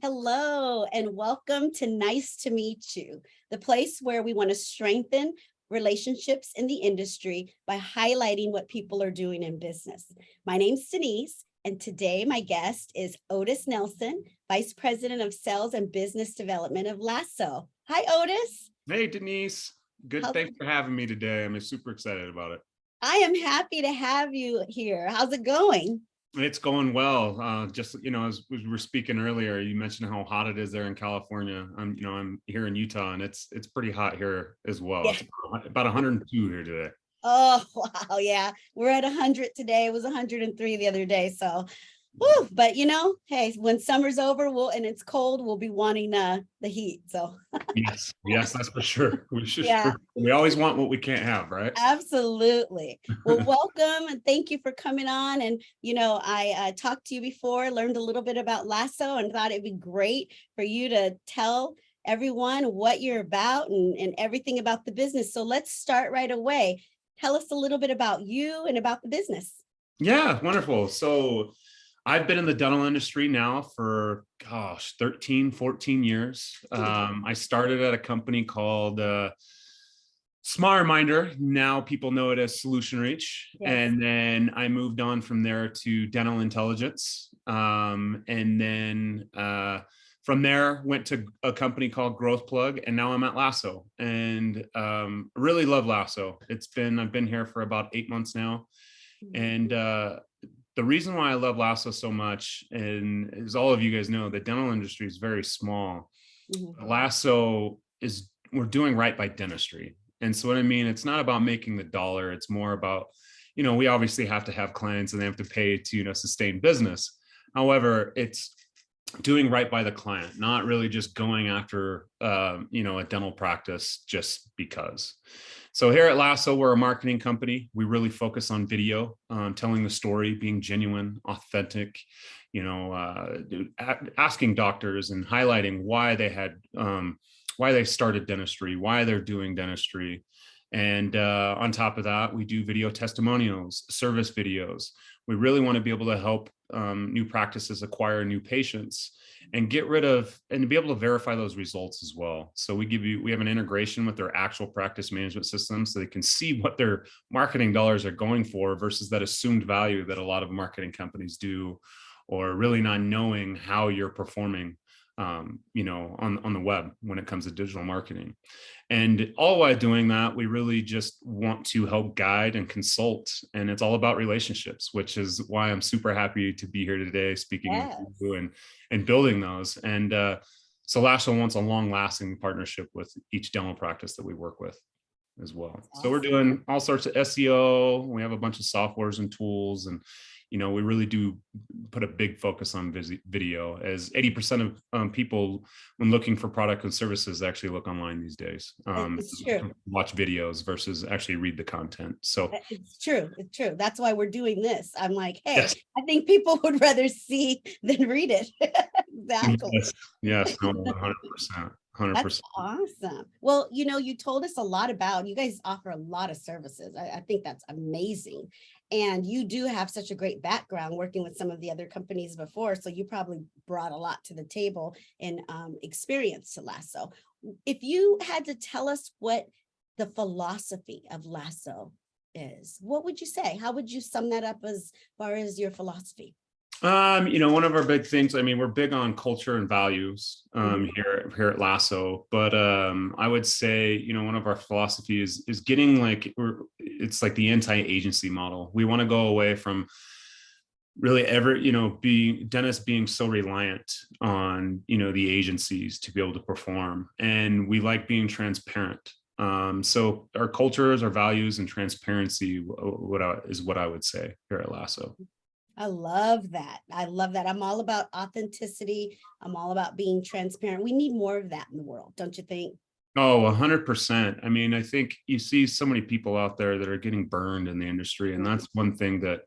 Hello, and welcome to Nice to Meet You, the place where we want to strengthen relationships in the industry by highlighting what people are doing in business. My name's Denise, and today my guest is Otis Nelson, Vice President of Sales and Business Development of Lasso. Hi, Otis. Hey, Denise. Good. How's Thanks it- for having me today. I'm super excited about it. I am happy to have you here. How's it going? It's going well. As we were speaking earlier, you mentioned how hot it is there in California. I'm here in Utah, and it's pretty hot here as well. Yeah. It's about 102 here today. Oh, wow. Yeah. We're at 100 today. It was 103 the other day. So, whew, but hey, when summer's over, and it's cold, we'll be wanting the heat. So, Yes, that's for sure. yeah, We always want what we can't have, right? absolutely. Well, welcome and thank you for coming on. And, I talked to you before, learned a little bit about Lasso and thought it'd be great for you to tell everyone what you're about and everything about the business. So let's start right away. Tell us a little bit about you and about the business. Yeah, wonderful. So I've been in the dental industry now for, 13, 14 years. I started at a company called Smart Reminder. Now people know it as Solution Reach. Yes. And then I moved on from there to Dental Intelligence. And then from there, went to a company called Growth Plug, and now I'm at Lasso. And really love Lasso. I've been here for about 8 months now. And the reason why I love Lasso so much, and as all of you guys know, the dental industry is very small. Lasso we're doing right by dentistry. And so what I mean, it's not about making the dollar. It's more about, we obviously have to have clients and they have to pay to, sustain business. However, it's doing right by the client, not really just going after, a dental practice just because. So here at Lasso, we're a marketing company. We really focus on video, telling the story, being genuine, authentic, asking doctors and highlighting why they started dentistry, why they're doing dentistry. And on top of that, we do video testimonials, service videos. We really want to be able to help new practices acquire new patients and get rid of and be able to verify those results as well. So we have an integration with their actual practice management system so they can see what their marketing dollars are going for versus that assumed value that a lot of marketing companies do, or really not knowing how you're performing on the web when it comes to digital marketing. And all while doing that, we really just want to help guide and consult. And it's all about relationships, which is why I'm super happy to be here today speaking with you and building those. And so Lasso wants a long lasting partnership with each dental practice that we work with as well. Awesome. So we're doing all sorts of SEO. We have a bunch of softwares and tools, and we really do put a big focus on video, as 80% of people, when looking for product and services, actually look online these days. It's true. Watch videos versus actually read the content. So it's true. It's true. That's why we're doing this. I'm like, hey, yes. I think people would rather see than read it. Exactly. Yes, no, 100%. 100%. That's awesome. Well, you told us a lot about, you guys offer a lot of services. I think that's amazing. And you do have such a great background working with some of the other companies before. So you probably brought a lot to the table in experience to Lasso. If you had to tell us what the philosophy of Lasso is, what would you say? How would you sum that up as far as your philosophy? One of our big things, we're big on culture and values here at Lasso, but I would say, one of our philosophies is getting it's like the anti-agency model. We want to go away from really dentists being so reliant on, the agencies to be able to perform. And we like being transparent. So our cultures, our values, and transparency is what I would say here at Lasso. I love that. I love that. I'm all about authenticity. I'm all about being transparent. We need more of that in the world, don't you think? Oh, 100%. I think you see so many people out there that are getting burned in the industry. And that's one thing that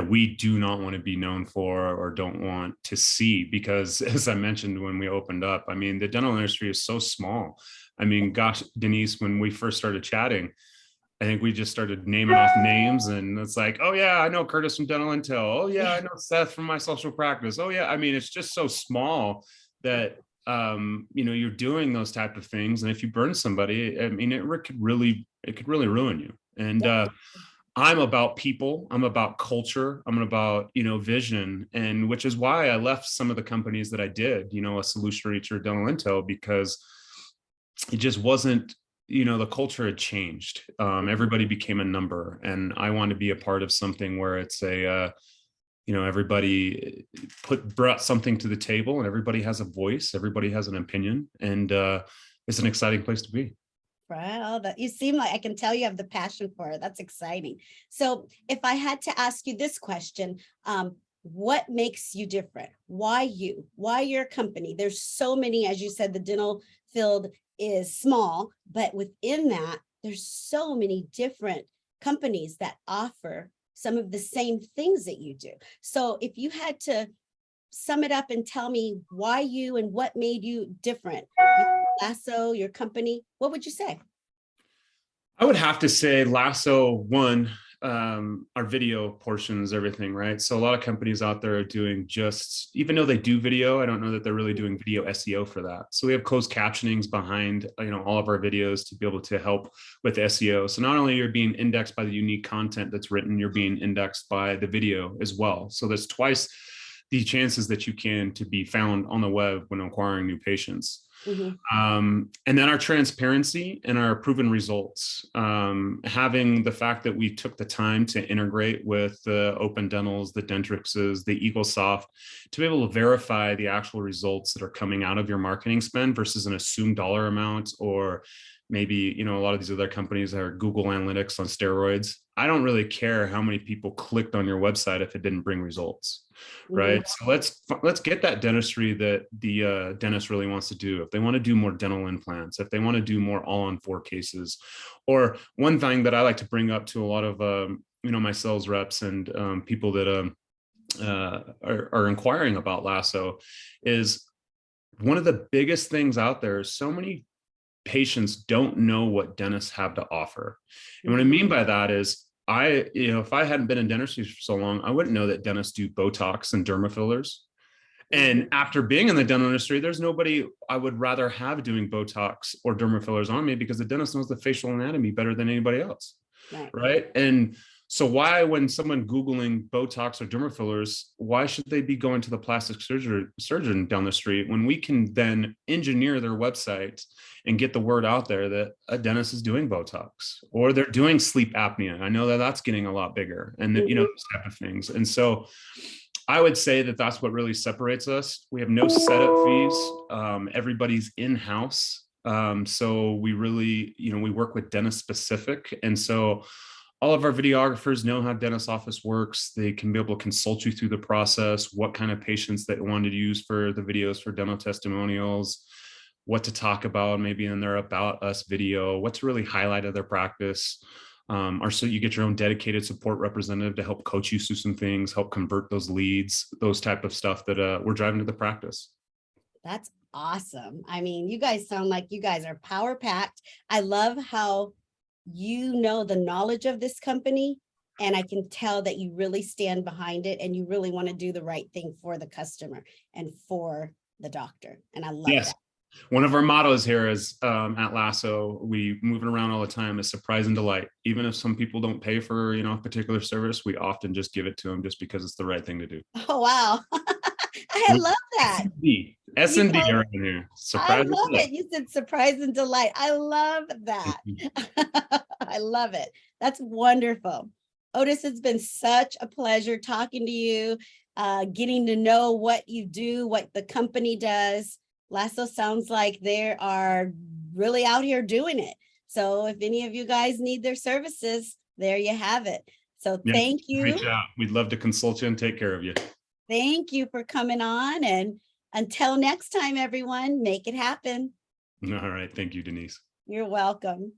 we do not want to be known for or don't want to see, because as I mentioned, when we opened up, the dental industry is so small. Gosh, Denise, when we first started chatting, I think we just started naming off names, and it's like, oh yeah, I know Curtis from Dental Intel. Oh yeah, I know Seth from My Social Practice. Oh yeah, it's just so small that you're doing those type of things, and if you burn somebody, I mean, it could really ruin you. And I'm about people, I'm about culture, I'm about, vision, and which is why I left some of the companies that I did, a Solution Reach or Dental Intel, because it just wasn't, the culture had changed. Everybody became a number, and I want to be a part of something where it's everybody brought something to the table, and everybody has a voice, everybody has an opinion, and it's an exciting place to be. Wow, that you seem like, I can tell you have the passion for it. That's exciting. So if I had to ask you this question, what makes you different? Why you? Why your company? There's so many, as you said, the dental field is small, but within that, there's so many different companies that offer some of the same things that you do. So if you had to sum it up and tell me why you and what made you different, Lasso, your company, what would you say? I would have to say Lasso, one, our video portions, everything, right? So a lot of companies out there are doing just, even though they do video, I don't know that they're really doing video SEO for that. So we have closed captionings behind, all of our videos to be able to help with SEO. So not only you're being indexed by the unique content that's written, you're being indexed by the video as well. So there's twice the chances that you can to be found on the web when acquiring new patients. And then our transparency and our proven results, having the fact that we took the time to integrate with the Open Dentals, the Dentrixes, the EagleSoft, to be able to verify the actual results that are coming out of your marketing spend versus an assumed dollar amount, or maybe, a lot of these other companies are Google Analytics on steroids. I don't really care how many people clicked on your website if it didn't bring results, right? So let's get that dentistry that the dentist really wants to do. If they want to do more dental implants, if they want to do more all-on-4 cases, or one thing that I like to bring up to a lot of my sales reps and people that are inquiring about Lasso is, one of the biggest things out there is so many patients don't know what dentists have to offer. And what I mean by that is, if I hadn't been in dentistry for so long, I wouldn't know that dentists do Botox and derma fillers. And after being in the dental industry, there's nobody I would rather have doing Botox or derma fillers on me, because the dentist knows the facial anatomy better than anybody else. Right. And so why, when someone Googling Botox or derma fillers, why should they be going to the plastic surgeon down the street when we can then engineer their website and get the word out there that a dentist is doing Botox, or they're doing sleep apnea? I know that that's getting a lot bigger, and that, those type of things. And so I would say that that's what really separates us. We have no setup fees. Everybody's in-house. So we really, we work with dentist specific. And so all of our videographers know how dentist office works. They can be able to consult you through the process, what kind of patients that wanted to use for the videos for dental testimonials, what to talk about, maybe in their About Us video, what to really highlight of their practice. Or so you get your own dedicated support representative to help coach you through some things, help convert those leads, those type of stuff that we're driving to the practice. That's awesome. I mean, you guys sound like you guys are power packed. I love how the knowledge of this company, and I can tell that you really stand behind it, and you really want to do the right thing for the customer and for the doctor. And I love that. One of our mottos here is at Lasso, we move it around all the time, is surprise and delight. Even if some people don't pay for, a particular service, we often just give it to them just because it's the right thing to do. Oh, wow. I love that. S&D around here. I love it. You said surprise and delight. I love that. I love it. That's wonderful. Otis, it's been such a pleasure talking to you, getting to know what you do, what the company does. Lasso sounds like they are really out here doing it. So if any of you guys need their services, there you have it. So thank you. Reach out. We'd love to consult you and take care of you. Thank you for coming on. And until next time, everyone, make it happen. All right. Thank you, Denise. You're welcome.